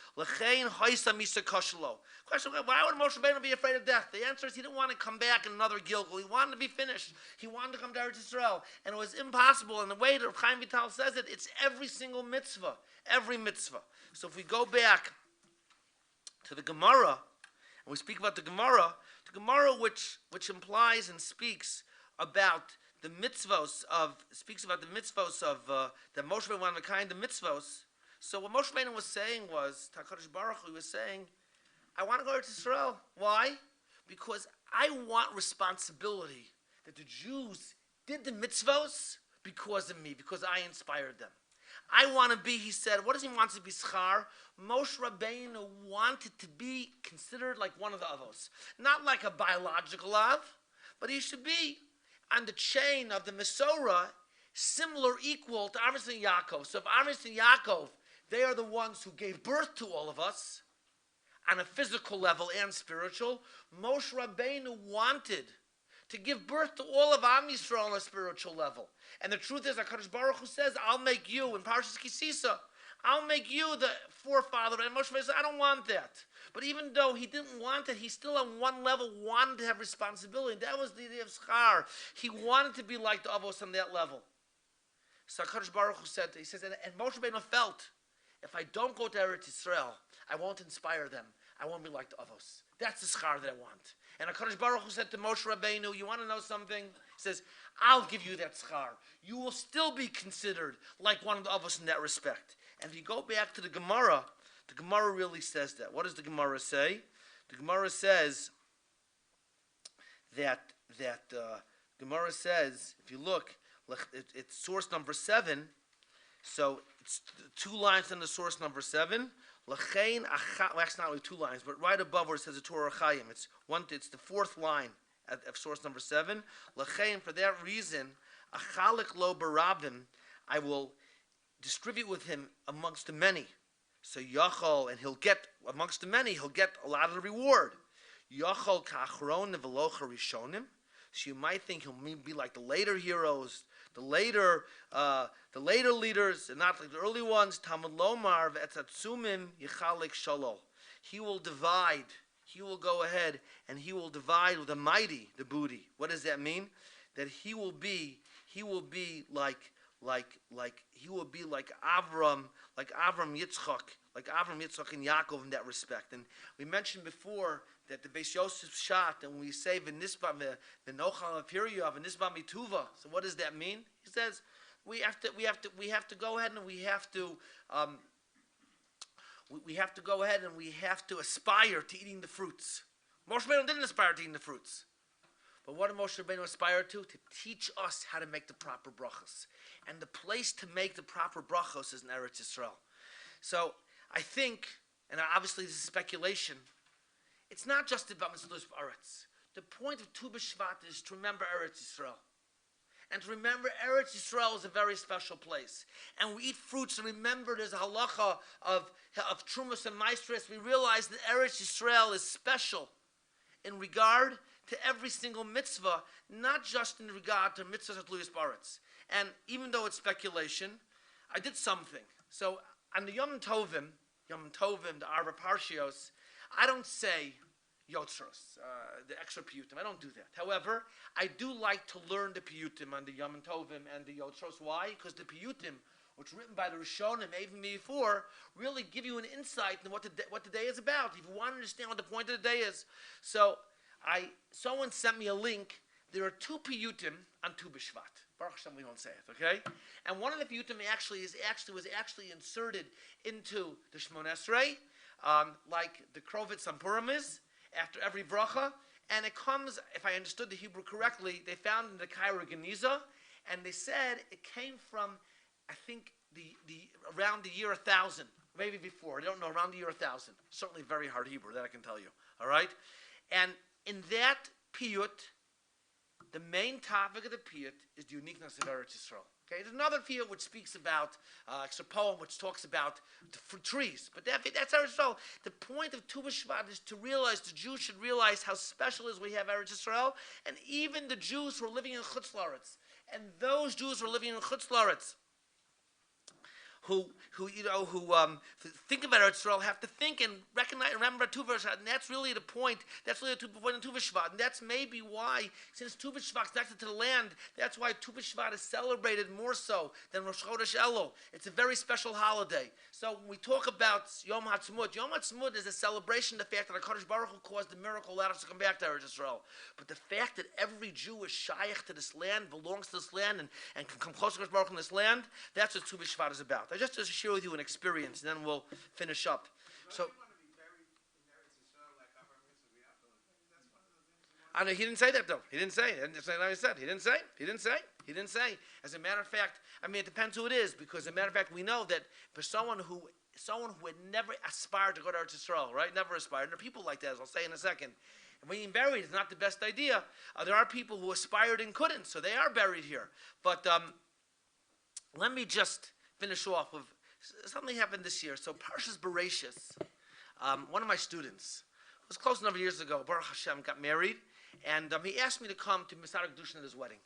Speaker 1: Question, why would Moshe Rabbeinu be afraid of death? The answer is he didn't want to come back in another Gilgal. He wanted to be finished. He wanted to come to Eretz Yisrael. And it was impossible. And the way that Chayim Vital says it, it's every single mitzvah. Every mitzvah. So if we go back to the Gemara, and we speak about the Gemara which implies and speaks about the mitzvos of that Moshe Rabbeinu wanted to kind of mitzvos. So what Moshe Rabbeinu was saying was, HaKadosh Baruch Hu was saying, I want to go to Israel. Why? Because I want responsibility that the Jews did the mitzvos because of me, because I inspired them. I want to be, he said, what does he want to be schar? Moshe Rabbeinu wanted to be considered like one of the avos. Not like a biological av, but he should be on the chain of the Mesorah, similar, equal to Avos and Yaakov. So if Avos and Yaakov, they are the ones who gave birth to all of us, on a physical level and spiritual, Moshe Rabbeinu wanted to give birth to all of Am Yisrael on a spiritual level. And the truth is, HaKadosh Baruch Hu says, I'll make you, in Parshas Kisisa, I'll make you the forefather. And Moshe Rabbeinu said, I don't want that. But even though he didn't want it, he still on one level wanted to have responsibility. That was the idea of schar. He wanted to be like the Avos on that level. So HaKadosh Baruch Hu said, he says, and Moshe Rabbeinu felt, if I don't go to Eretz Yisrael, I won't inspire them. I won't be like the Avos. That's the schar that I want. And HaKadosh Baruch Hu said to Moshe Rabbeinu, you want to know something? He says, I'll give you that schar. You will still be considered like one of the Avos in that respect. And if you go back to the Gemara really says that. What does the Gemara say? The Gemara says that Gemara says, if you look, it's source number 7. So it's 2 lines in the source number 7. L'chein well, actually not really 2 lines, but right above where it says the Torah Chayim, it's the 4th line of source number 7. L'chein, for that reason, achalik lo barabim, I will distribute with him amongst the many. So Yachol, and he'll get amongst the many, he'll get a lot of the reward. Yachol ka'achron v'locha rishonim. So you might think he'll be like the later heroes, the later leaders, and not like the early ones. Talmud lomar v'etzatzumim yichalik shalo. He will divide. He will go ahead and he will divide with the mighty the booty. What does that mean? That he will be like Avram, Yitzchak and Yaakov in that respect. And we mentioned before that the Beis Yosef shot, and we say v'nisba v'nochal apiriyav v'nisba mituva. So what does that mean? He says we have to go ahead and we have to aspire to eating the fruits. Moshe Rabbeinu didn't aspire to eating the fruits. But what did Moshe Rabbeinu aspire to? To teach us how to make the proper brachos. And the place to make the proper brachos is in Eretz Yisrael. So I think, and obviously this is speculation, it's not just about Mitzvahs Eretz. The point of Tu B'Shvat is to remember Eretz Yisrael. And to remember Eretz Yisrael is a very special place. And we eat fruits and remember there's a halacha of Trumas and Maestris. We realize that Eretz Yisrael is special in regard to every single mitzvah, not just in regard to mitzvahs at Luyas Baretz. And even though it's speculation, I did something. So on the Yom Tovim, the Arba Parshios, I don't say Yotzros, the extra piyutim. I don't do that. However, I do like to learn the piyutim on the Yom Tovim and the Yotzros. Why? Because the piyutim, which are written by the Rishonim, even before, really give you an insight into what the day is about. If you want to understand what the point of the day is. So someone sent me a link. There are 2 piyutim on Tu B'Shvat. Baruch Hashem, we won't say it, okay? And one of the piyutim was actually inserted into the Shmon Esrei, like the Krovitz on Purim is, after every bracha. And it comes, if I understood the Hebrew correctly, they found in the Cairo Geniza, and they said it came from, I think, around the year 1000, maybe before. I don't know, around the year 1000. Certainly very hard Hebrew, that I can tell you. All right? And in that piyut, the main topic of the piyut is the uniqueness of Eretz Yisrael. Okay, there's another piyut which speaks about, it's a poem which talks about the trees, but that's Eretz Yisrael. The point of Tu B'Shvat is to realize, the Jews should realize how special it is we have Eretz Yisrael, and even the Jews who are living in Chutz La'aretz, and those Jews who are living in Chutz La'aretz, who think about Eretz Yisrael have to think and recognize, remember Tu B'Shvat, and that's really the point. That's really the point of Tu B'Shvat, and that's maybe why, since Tu B'Shvat is connected to the land, that's why Tu B'Shvat is celebrated more so than Rosh Chodesh Elul. It's a very special holiday. So when we talk about Yom HaTzmut is a celebration of the fact that HaKadosh Baruch Hu caused the miracle, allowed us to come back to Eretz Yisrael. But the fact that every Jew is shaykh to this land, belongs to this land, and can come closer to HaKadosh Baruch Hu in this land, that's what Tu B'Shvat is about. Just to share with you an experience, and then we'll finish up. So, I know he didn't say that though. He didn't say. He didn't say. As a matter of fact, I mean, it depends who it is, because as a matter of fact, we know that for someone who had never aspired to go to Eretz Yisrael, right? Never aspired. And there are people like that, as I'll say in a second. And being buried is not the best idea. There are people who aspired and couldn't, so they are buried here. But let me just finish off with something happened this year. So Parshas Bereshis, one of my students, it was close a number of years ago, Baruch Hashem, got married, and he asked me to come to Masar Kedushin at his wedding.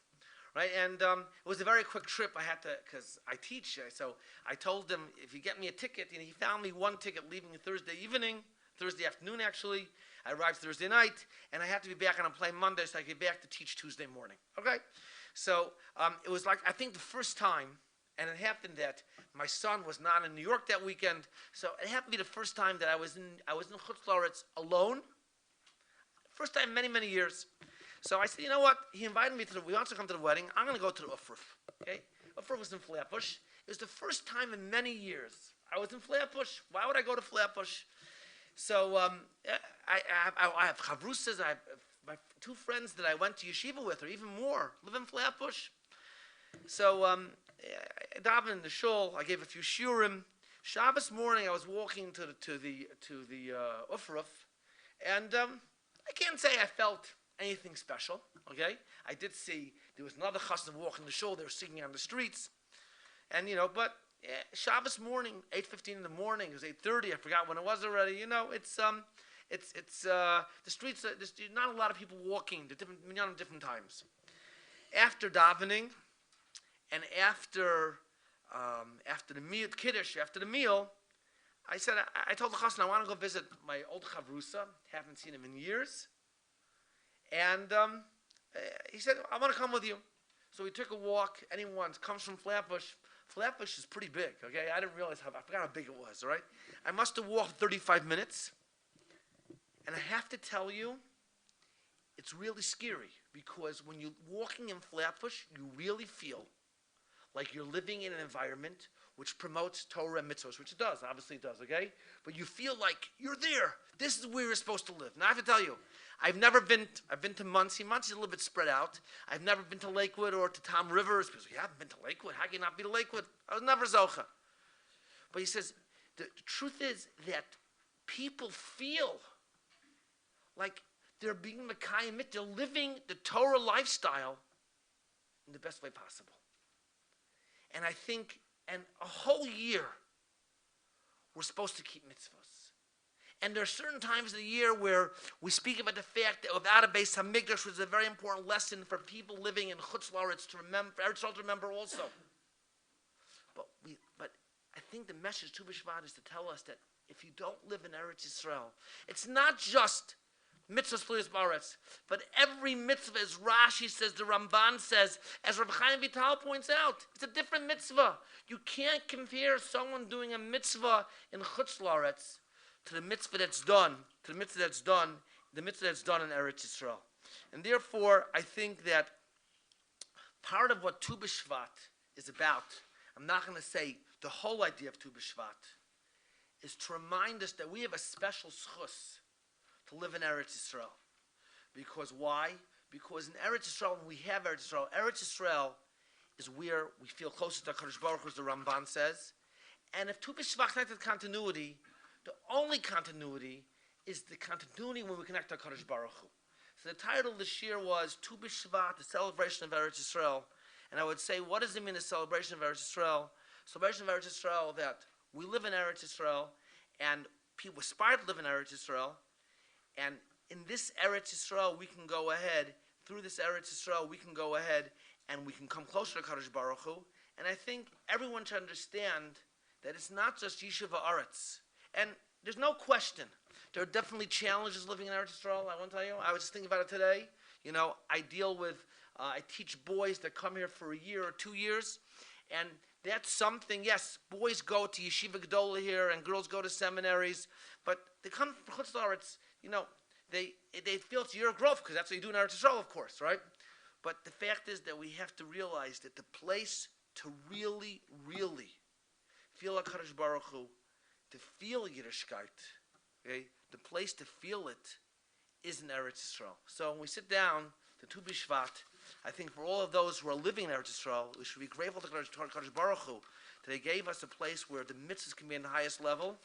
Speaker 1: Right, and it was a very quick trip. I had to, because I teach, so I told him, if you get me a ticket, and he found me one ticket leaving Thursday afternoon actually. I arrived Thursday night, and I had to be back on a plane Monday, so I could get back to teach Tuesday morning. Okay, so it was like, I think the first time. And it happened that my son was not in New York that weekend, so it happened to be the first time that I was in Chutz La'aretz alone. First time in many, many years. So I said, you know what? He invited me we want to come to the wedding. I'm going to go to the Ufruf. Okay? Ufruf was in Flatbush. It was the first time in many years I was in Flatbush. Why would I go to Flatbush? So I have chavrusas. I have my 2 friends that I went to yeshiva with, or even more, live in Flatbush. So I davened in the shul. I gave a few shiurim. Shabbos morning, I was walking to the Ufruf, and I can't say I felt anything special. Okay, I did see there was another chassan walking the shul. They were singing on the streets, and but Shabbos morning, 8:15 in the morning. It was 8:30. I forgot when it was already. It's the streets. There's not a lot of people walking. They're different times. After davening, and after the meal, kiddush, after the meal, I said, I told the chassan I want to go visit my old chavrusa. Haven't seen him in years. And he said, I want to come with you. So we took a walk. Anyone comes from Flatbush. Flatbush is pretty big, okay? I didn't realize I forgot how big it was, all right? I must have walked 35 minutes. And I have to tell you, it's really scary because when you're walking in Flatbush, you really feel like you're living in an environment which promotes Torah and mitzvahs, which it does, obviously it does, okay? But you feel like you're there. This is where you're supposed to live. Now I have to tell you, I've been to Muncie. Muncie's a little bit spread out. I've never been to Lakewood or to Tom Rivers. Because you haven't been to Lakewood. How can you not be to Lakewood? I was never Zocha. But he says, the truth is that people feel like they're being Mekayim, they're living the Torah lifestyle in the best way possible. And I think, and a whole year, we're supposed to keep mitzvahs. And there are certain times of the year where we speak about the fact that without a Beis Hamikdash was a very important lesson for people living in Chutz La'aretz to remember, for Eretz to remember also. But I think the message to B'Shvat is to tell us that if you don't live in Eretz Yisrael, it's not just mitzvahs Fluyas Ba'aretz, but every mitzvah, as Rashi says, the Ramban says, as Rabbi Chayim Vital points out, it's a different mitzvah. You can't compare someone doing a mitzvah in Chutz La'aretz to the mitzvah that's done, in Eretz Yisrael. And therefore, I think that part of what Tu B'Shvat is about, I'm not going to say the whole idea of Tu B'Shvat, is to remind us that we have a special schus to live in Eretz Yisrael. Because why? Because in Eretz Yisrael, when we have Eretz Yisrael is where we feel closer to HaKadosh Baruch Hu, as the Ramban says. And if Tu B'Shvat connected continuity, the only continuity is the continuity when we connect to HaKadosh Baruch Hu. So the title of the shir was Tu B'Shvat, the celebration of Eretz Yisrael. And I would say, what does it mean, the celebration of Eretz Yisrael? Celebration of Eretz Yisrael, that we live in Eretz Yisrael, and people aspire to live in Eretz Yisrael. And in this Eretz Yisrael, we can go ahead, through this Eretz Yisrael, we can go ahead and we can come closer to Kadosh Baruch Hu. And I think everyone should understand that it's not just Yeshiva Eretz. And there's no question, there are definitely challenges living in Eretz Yisrael, I want to tell you. I was just thinking about it today. I teach boys that come here for a year or 2 years. And that's something, yes, boys go to Yeshiva Gedola here and girls go to seminaries. But they come from Chutz La'aretz, they feel it's your growth because that's what you do in Eretz Yisrael, of course, right? But the fact is that we have to realize that the place to really, really feel HaKadosh Baruch Hu, to feel Yiddishkeit, okay, the place to feel it is in Eretz Yisrael. So when we sit down to Tu B'Shvat, I think for all of those who are living in Eretz Yisrael, we should be grateful to HaKadosh Baruch Hu that they gave us a place where the mitzvahs can be in the highest level.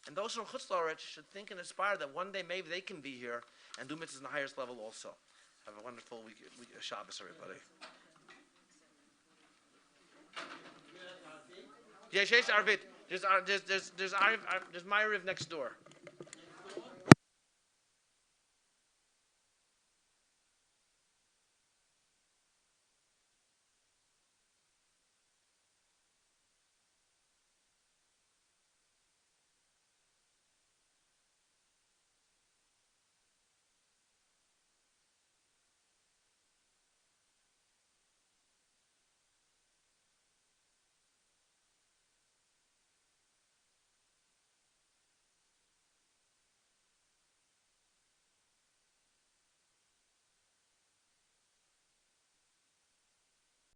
Speaker 1: And those from Chutz La'aretz should think and aspire that one day maybe they can be here and do mitzvahs in the highest level also. Have a wonderful week Shabbos, everybody. Yes, Arvit. There's Ma'ariv next door.